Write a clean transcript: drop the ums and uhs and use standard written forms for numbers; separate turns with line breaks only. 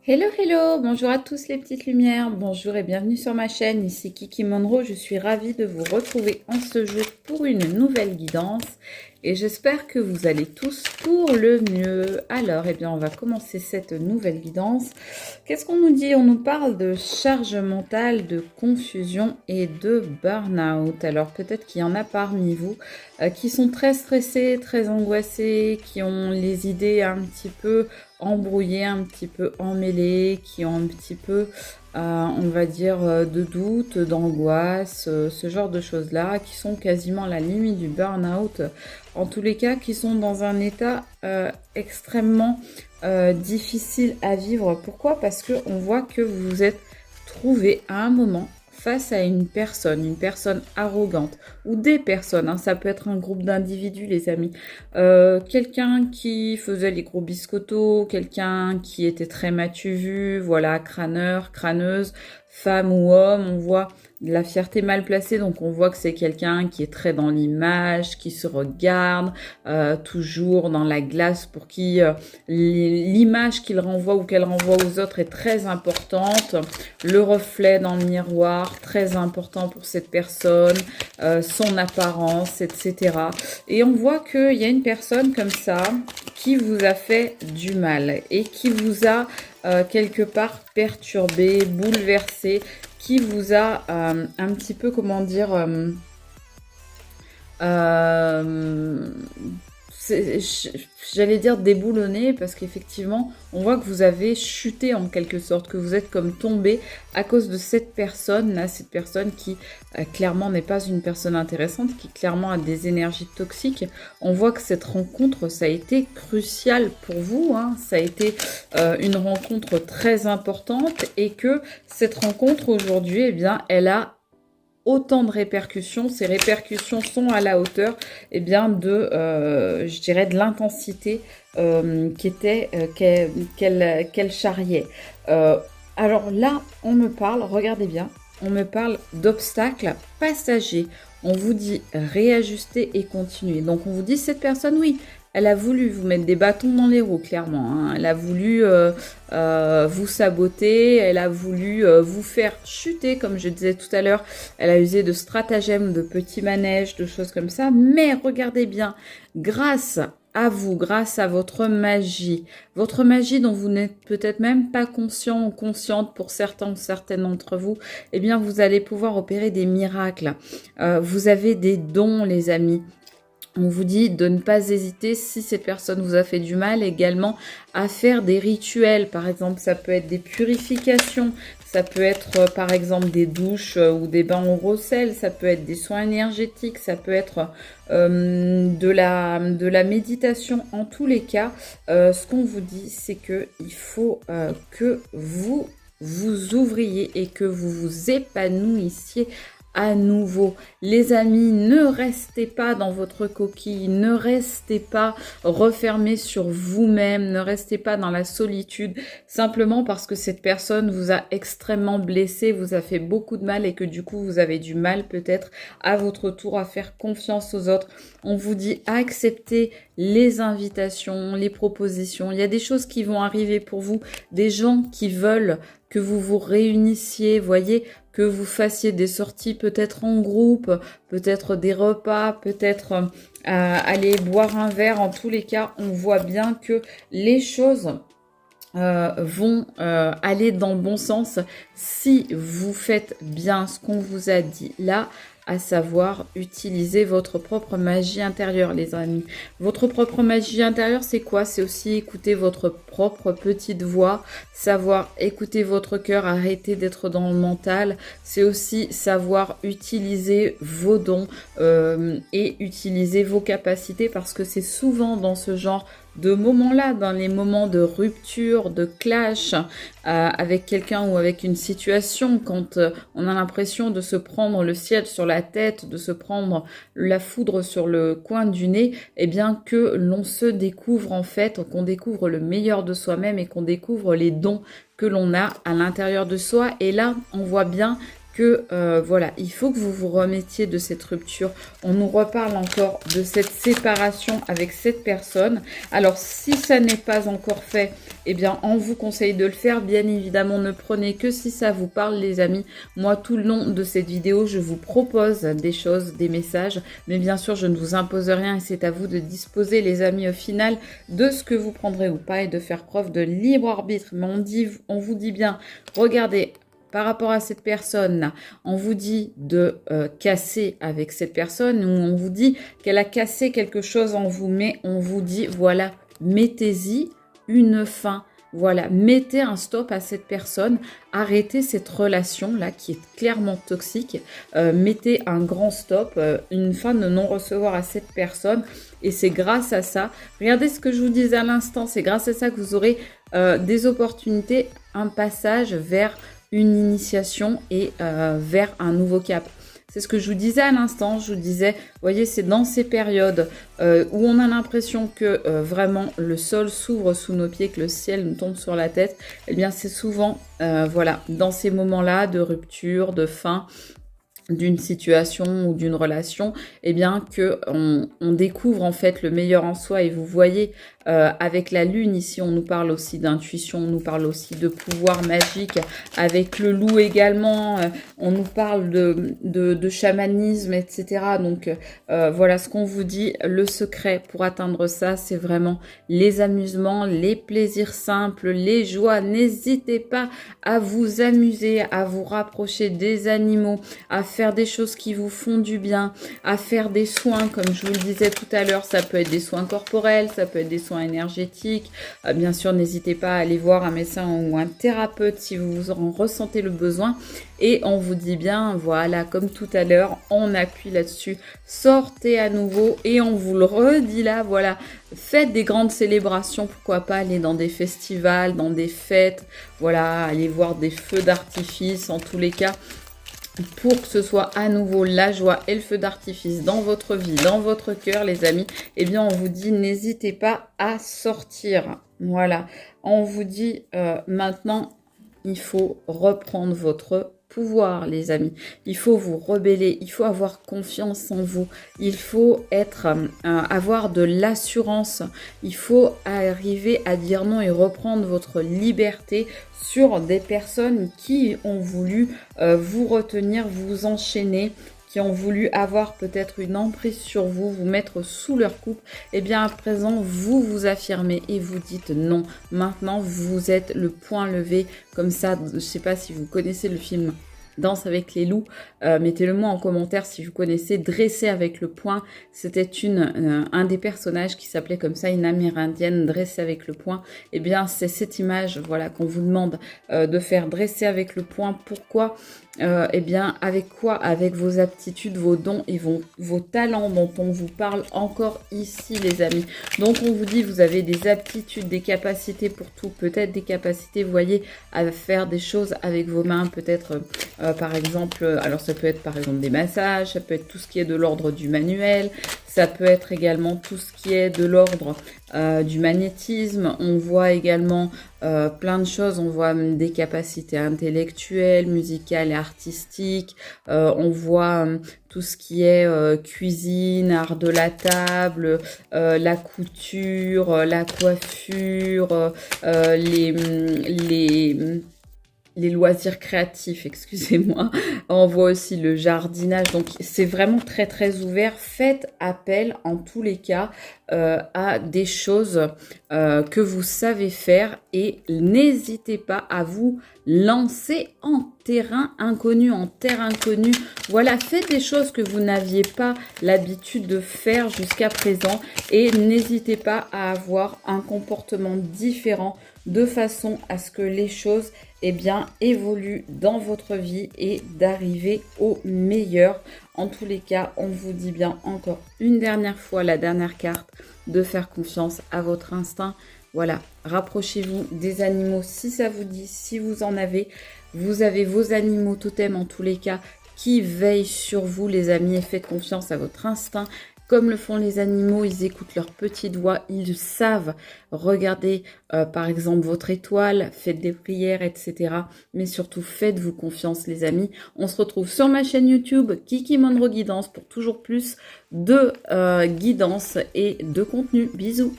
Hello, hello, bonjour à tous les petites lumières, bonjour et bienvenue sur ma chaîne, ici Kiki Monroe, je suis ravie de vous retrouver en ce jour pour une nouvelle guidance et j'espère que vous allez tous pour le mieux. Alors, eh bien, on va commencer cette nouvelle guidance. Qu'est-ce qu'on nous dit? On nous parle de charge mentale, de confusion et de burn-out. Alors, peut-être qu'il y en a parmi vous qui sont très stressés, très angoissés, qui ont les idées un petit peu embrouillés, un petit peu emmêlés, qui ont un petit peu, on va dire, de doute, d'angoisse, ce genre de choses-là, qui sont quasiment à la limite du burn-out, en tous les cas, qui sont dans un état extrêmement difficile à vivre. Pourquoi? Parce que on voit que vous vous êtes trouvé à un moment face à une personne arrogante, ou des personnes, hein, ça peut être un groupe d'individus, les amis. Quelqu'un qui faisait les gros biscottos, quelqu'un qui était très matu vu, voilà, crâneur, crâneuse, femme ou homme, on voit de la fierté mal placée, donc on voit que c'est quelqu'un qui est très dans l'image, qui se regarde, toujours dans la glace, pour qui l'image qu'il renvoie ou qu'elle renvoie aux autres est très importante. Le reflet dans le miroir, très important pour cette personne, son apparence, etc. Et on voit qu'il y a une personne comme ça qui vous a fait du mal et qui vous a quelque part perturbé, bouleversé, qui vous a un petit peu, comment dire, euh, j'allais dire déboulonné, parce qu'effectivement, on voit que vous avez chuté en quelque sorte, que vous êtes comme tombé à cause de cette personne-là, cette personne qui clairement n'est pas une personne intéressante, qui clairement a des énergies toxiques. On voit que cette rencontre, ça a été crucial pour vous, hein. Ça a été une rencontre très importante et que cette rencontre aujourd'hui, eh bien, elle a autant de répercussions. Ces répercussions sont à la hauteur, eh bien, je dirais, de l'intensité qu'elle charriait. Euh, alors là, on me parle, regardez bien, on me parle d'obstacles passagers. On vous dit réajuster et continuer. Donc on vous dit, cette personne, oui, elle a voulu vous mettre des bâtons dans les roues, clairement, hein. Elle a voulu vous saboter, elle a voulu vous faire chuter, comme je disais tout à l'heure. Elle a usé de stratagèmes, de petits manèges, de choses comme ça. Mais regardez bien, grâce à vous, grâce à votre magie dont vous n'êtes peut-être même pas conscient ou consciente pour certains ou certaines d'entre vous, eh bien vous allez pouvoir opérer des miracles. Vous avez des dons, les amis. On vous dit de ne pas hésiter, si cette personne vous a fait du mal, également à faire des rituels. Par exemple, ça peut être des purifications, ça peut être par exemple des douches ou des bains au rosel, ça peut être des soins énergétiques, ça peut être de la méditation. En tous les cas, ce qu'on vous dit, c'est que il faut que vous vous ouvriez et que vous vous épanouissiez à nouveau. Les amis, ne restez pas dans votre coquille, ne restez pas refermés sur vous-même, ne restez pas dans la solitude, simplement parce que cette personne vous a extrêmement blessé, vous a fait beaucoup de mal et que du coup vous avez du mal peut-être à votre tour à faire confiance aux autres. On vous dit acceptez les invitations, les propositions. Il y a des choses qui vont arriver pour vous, des gens qui veulent que vous vous réunissiez, voyez, que vous fassiez des sorties peut-être en groupe, peut-être des repas, peut-être aller boire un verre. En tous les cas, on voit bien que les choses vont aller dans le bon sens si vous faites bien ce qu'on vous a dit là, à savoir utiliser votre propre magie intérieure, les amis. Votre propre magie intérieure, c'est quoi? C'est aussi écouter votre propre petite voix, savoir écouter votre cœur, arrêter d'être dans le mental. C'est aussi savoir utiliser vos dons et utiliser vos capacités, parce que c'est souvent dans ce genre de moments-là, dans les moments de rupture, de clash avec quelqu'un ou avec une situation, quand on a l'impression de se prendre le ciel sur la tête, de se prendre la foudre sur le coin du nez, eh bien que l'on se découvre en fait, qu'on découvre le meilleur de soi-même et qu'on découvre les dons que l'on a à l'intérieur de soi. Et là, on voit bien que voilà, il faut que vous vous remettiez de cette rupture. On nous reparle encore de cette séparation avec cette personne. Alors, si ça n'est pas encore fait, eh bien, on vous conseille de le faire. Bien évidemment, ne prenez que si ça vous parle, les amis. Moi, tout le long de cette vidéo, je vous propose des choses, des messages. Mais bien sûr, je ne vous impose rien et c'est à vous de disposer, les amis, au final, de ce que vous prendrez ou pas et de faire preuve de libre arbitre. Mais on vous dit bien, regardez, par rapport à cette personne-là, on vous dit de casser avec cette personne ou on vous dit qu'elle a cassé quelque chose en vous, mais on vous dit, voilà, mettez-y une fin. Voilà, mettez un stop à cette personne, arrêtez cette relation-là qui est clairement toxique, mettez un grand stop, une fin de non-recevoir à cette personne et c'est grâce à ça, regardez ce que je vous disais à l'instant, c'est grâce à ça que vous aurez des opportunités, un passage vers une initiation et vers un nouveau cap. C'est ce que je vous disais à l'instant, je vous disais, vous voyez, c'est dans ces périodes où on a l'impression que vraiment le sol s'ouvre sous nos pieds, que le ciel nous tombe sur la tête, eh bien c'est souvent, voilà, dans ces moments-là de rupture, de fin, d'une situation ou d'une relation, eh bien que on découvre en fait le meilleur en soi et vous voyez avec la lune ici on nous parle aussi d'intuition, on nous parle aussi de pouvoir magique, avec le loup également on nous parle de chamanisme, etc. Donc voilà ce qu'on vous dit, le secret pour atteindre ça c'est vraiment les amusements, les plaisirs simples, les joies. N'hésitez pas à vous amuser, à vous rapprocher des animaux, à faire des choses qui vous font du bien, à faire des soins, comme je vous le disais tout à l'heure, ça peut être des soins corporels, ça peut être des soins énergétiques. Bien sûr, n'hésitez pas à aller voir un médecin ou un thérapeute si vous en ressentez le besoin. Et on vous dit bien, voilà, comme tout à l'heure, on appuie là-dessus, sortez à nouveau et on vous le redit là, voilà, faites des grandes célébrations, pourquoi pas aller dans des festivals, dans des fêtes, voilà, aller voir des feux d'artifice en tous les cas, pour que ce soit à nouveau la joie et le feu d'artifice dans votre vie, dans votre cœur, les amis, eh bien, on vous dit, n'hésitez pas à sortir. Voilà, on vous dit maintenant, il faut reprendre votre pouvoir, les amis. Il faut vous rebeller, il faut avoir confiance en vous, il faut avoir de l'assurance, il faut arriver à dire non et reprendre votre liberté sur des personnes qui ont voulu vous retenir, vous enchaîner, qui ont voulu avoir peut-être une emprise sur vous, vous mettre sous leur coupe. Et bien à présent, vous vous affirmez et vous dites non. Maintenant, vous êtes le poing levé comme ça. Je ne sais pas si vous connaissez le film Danse avec les loups, mettez-le moi en commentaire si vous connaissez. Dresser avec le poing, c'était un des personnages qui s'appelait comme ça, une amérindienne, dresser avec le poing. Et bien c'est cette image, voilà, qu'on vous demande de faire, dresser avec le poing. Pourquoi eh bien avec quoi? Avec vos aptitudes, vos dons et vos talents dont on vous parle encore ici, les amis. Donc on vous dit, vous avez des aptitudes, des capacités pour tout, peut-être des capacités, vous voyez, à faire des choses avec vos mains, peut-être par exemple, alors ça peut être par exemple des massages, ça peut être tout ce qui est de l'ordre du manuel, ça peut être également tout ce qui est de l'ordre du magnétisme. On voit également plein de choses, on voit des capacités intellectuelles, musicales et artistiques, on voit tout ce qui est cuisine, art de la table, la couture, la coiffure, les loisirs créatifs, excusez-moi. On voit aussi le jardinage. Donc, c'est vraiment très, très ouvert. Faites appel, en tous les cas, à des choses que vous savez faire et n'hésitez pas à vous lancer en terrain inconnu, en terre inconnue. Voilà, faites des choses que vous n'aviez pas l'habitude de faire jusqu'à présent et n'hésitez pas à avoir un comportement différent de façon à ce que les choses eh bien, évoluent dans votre vie et d'arriver au meilleur. En tous les cas, on vous dit bien encore une dernière fois, la dernière carte, de faire confiance à votre instinct. Voilà, rapprochez-vous des animaux si ça vous dit, si vous en avez. Vous avez vos animaux totems en tous les cas qui veillent sur vous, les amis, et faites confiance à votre instinct. comme le font les animaux, ils écoutent leur petite voix, ils savent regarder par exemple votre étoile, faites des prières, etc. Mais surtout, faites-vous confiance les amis. On se retrouve sur ma chaîne YouTube, Kiki Monroe Guidance, pour toujours plus de guidance et de contenu. Bisous.